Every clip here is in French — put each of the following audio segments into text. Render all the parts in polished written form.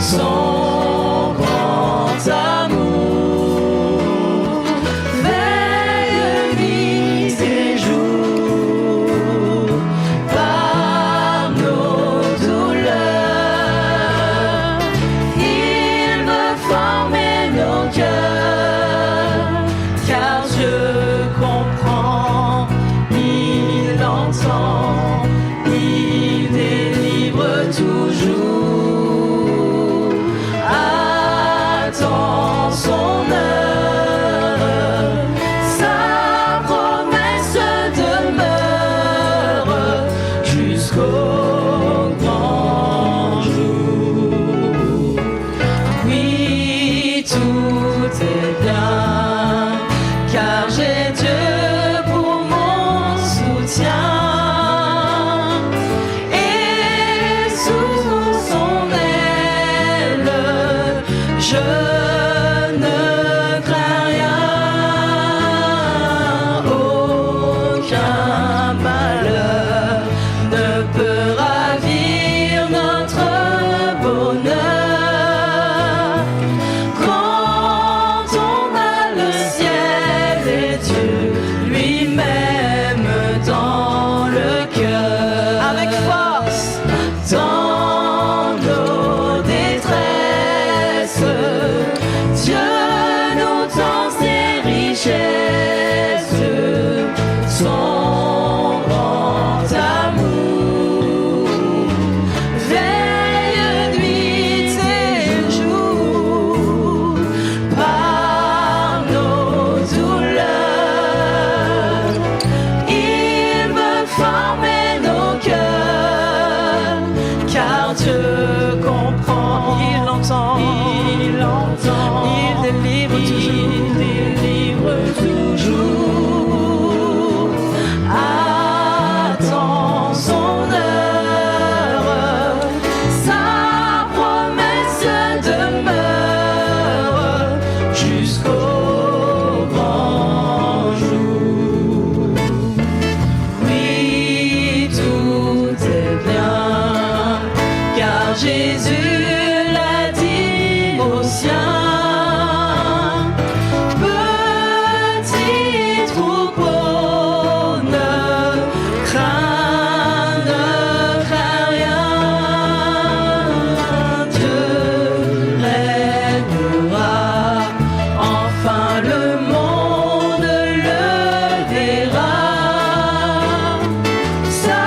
son grand amour. Veille nuit et jour par nos douleurs. Il veut former nos cœurs, car Dieu comprend, il entend, il délivre toujours. Attends son heure, sa promesse demeure jusqu'au grand jour. Oui, tout est bien, car j'ai Dieu pour mon soutien. Et sous son aile, je ne crains rien. Aucun malheur ne peut ravir notre bonheur. Quand on a le ciel et Dieu lui-même dans le cœur, avec force, dans nos détresses, Dieu nous tend ses richesses, son grand amour. Veille nuit et jour par nos douleurs. Il veut former nos cœurs, car Dieu comprend, il entend, il délivre toujours. Attends son heure, sa promesse demeure jusqu'au grand jour. Oui, tout est bien, car Jésus l'a dit aux siens. Petit troupeau, ne crains rien. Dieu régnera, enfin le monde le verra. Sa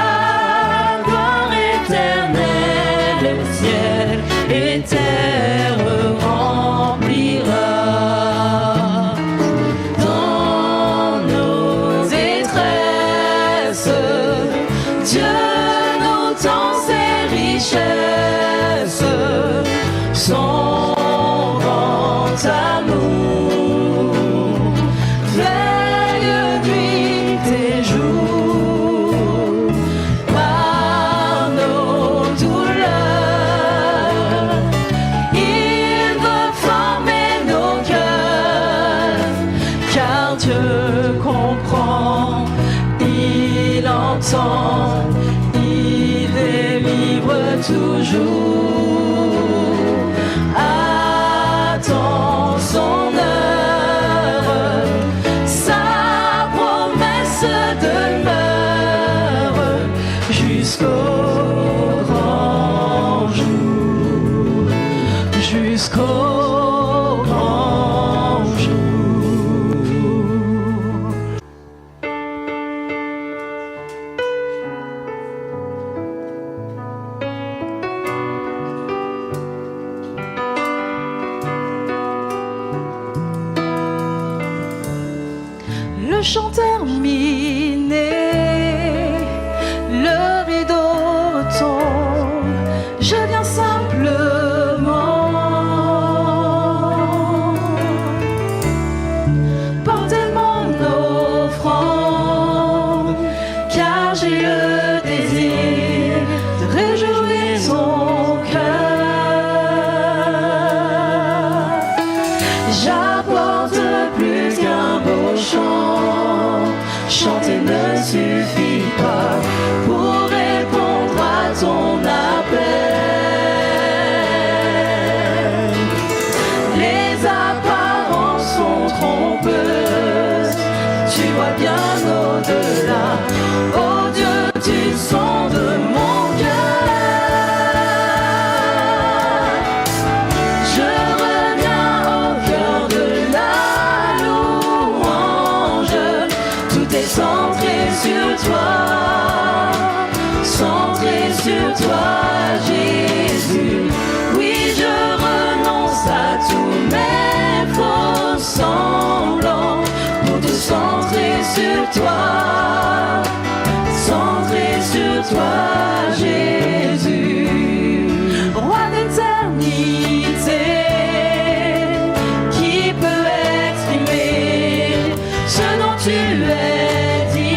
gloire éternelle, le ciel et terre remplira. Dans nos détresses, Dieu nous tend ses richesses, son grand amour. Veille nuit et jour par nos douleurs. Il veut former nos cœurs, car Dieu comprend, il entend, il délivre toujours. Attends son heure, sa promesse demeure jusqu'au grand jour, jusqu'au grand jour. Le chant terminé, le rideau retombe, je viens simplement porter mon offrande, car j'ai le désir de réjouir son cœur. J'apporte plus qu'un beau chant, chanter toi, centré sur toi, Jésus. Oui, je renonce à tous mes faux semblants pour te centrer sur toi, centré sur toi, Jésus. Roi d'éternité, qui peut exprimer ce dont tu es dit?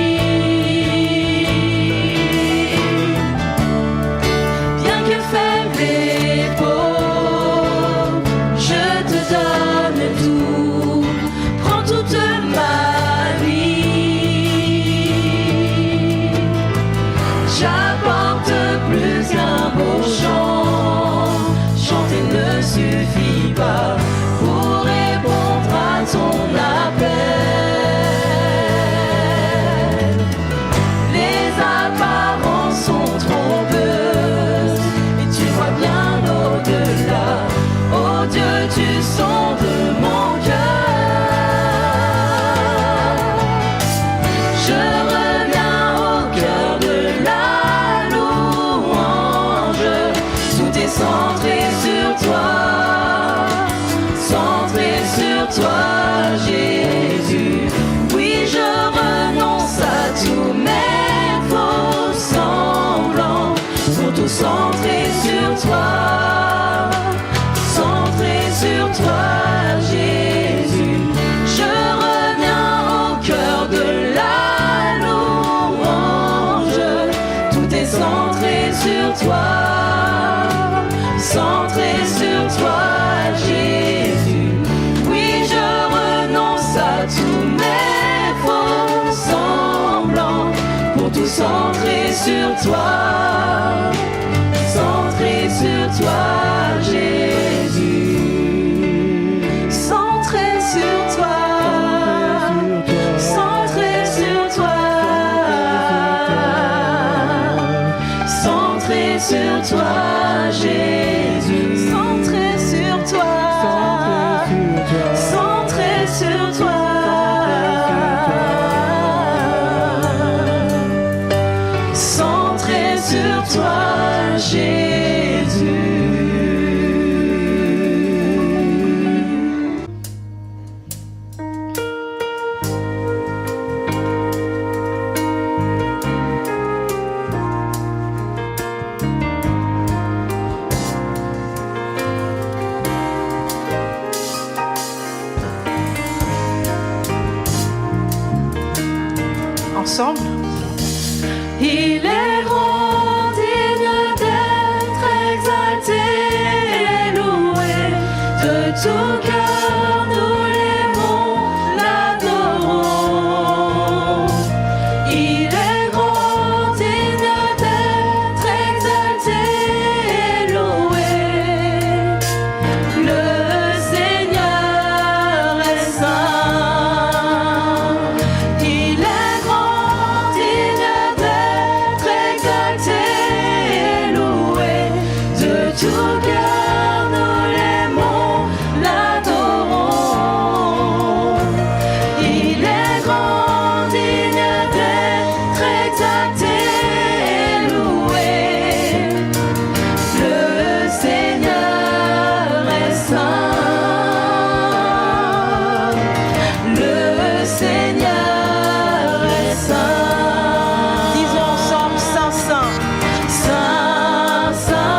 Bien que faible et pauvre, je te donne tout, prends toute ma vie. J'apporte plus qu'un beau chant, chanter ne suffit pas pour répondre à ton appel. Les apparences sont trompeuses et tu vois bien au-delà. Oh Dieu, tu sondes mon cœur. Je reviens au cœur de la louange. Tout est centré sur toi, centré sur toi, Jésus. Oui, je renonce à tous mes faux semblants pour tout centrer sur toi, centré sur toi, Jésus. Je reviens au cœur de la louange. Tout est centré sur toi, centré sur toi, Jésus. Oui, je renonce à tous mes faux semblants pour tout centrer sur toi, centré sur toi, Jésus. Centré sur toi, centré sur toi, centré sur toi, Jésus. Centré sur toi, centré sur toi, centré sur toi, Jésus. Ensemble. Il est grand, digne d'être exalté et loué. De tout cœur nous l'aimons, l'adorons. Il est grand, digne d'être exalté et loué. Le Seigneur est saint. Il est grand, digne d'être exalté et loué. De tout cœur nous l'aimons, l'adorons. Il est grand, digne d'être exalté et loué. Le Seigneur est saint. Le Seigneur est saint. Disons ensemble, Saint, Saint, Saint, Saint,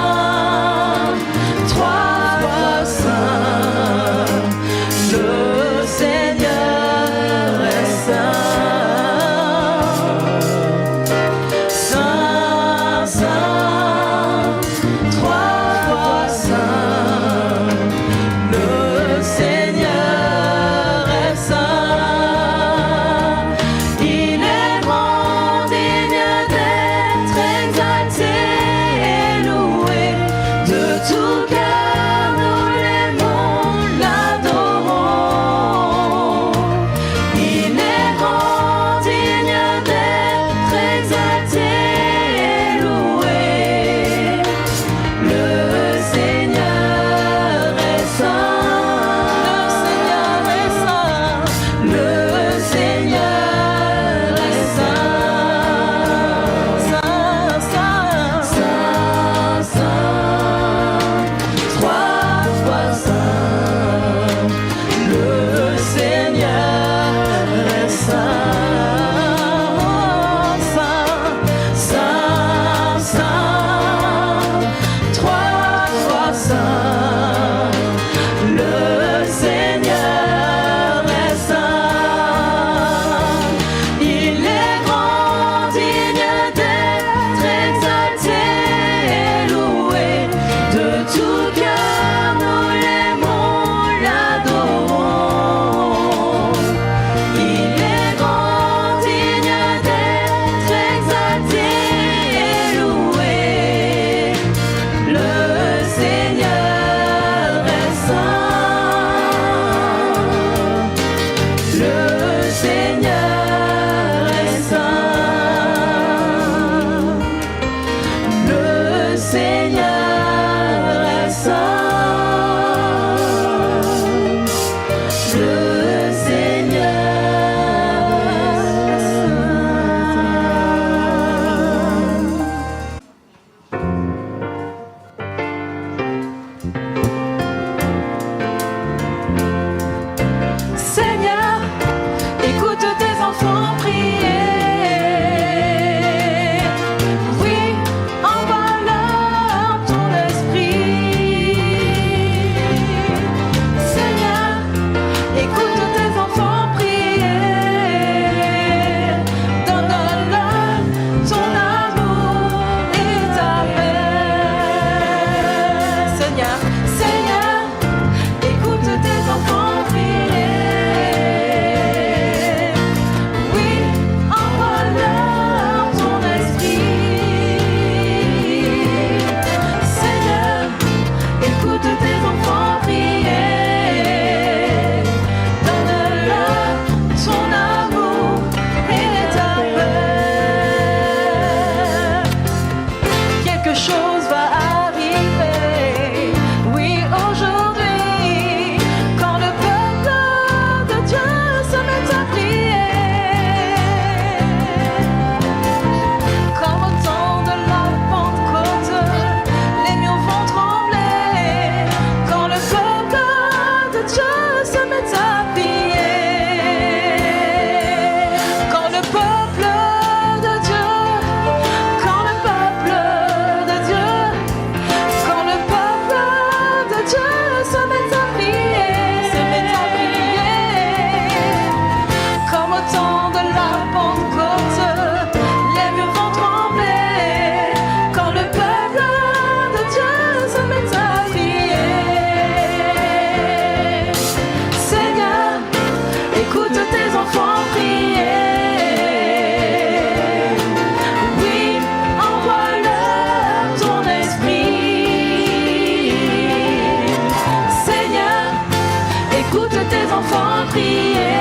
prier.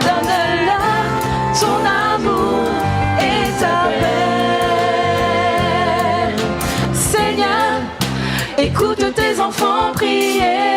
Donne-leur ton amour et ta paix. Seigneur, écoute tes enfants prier.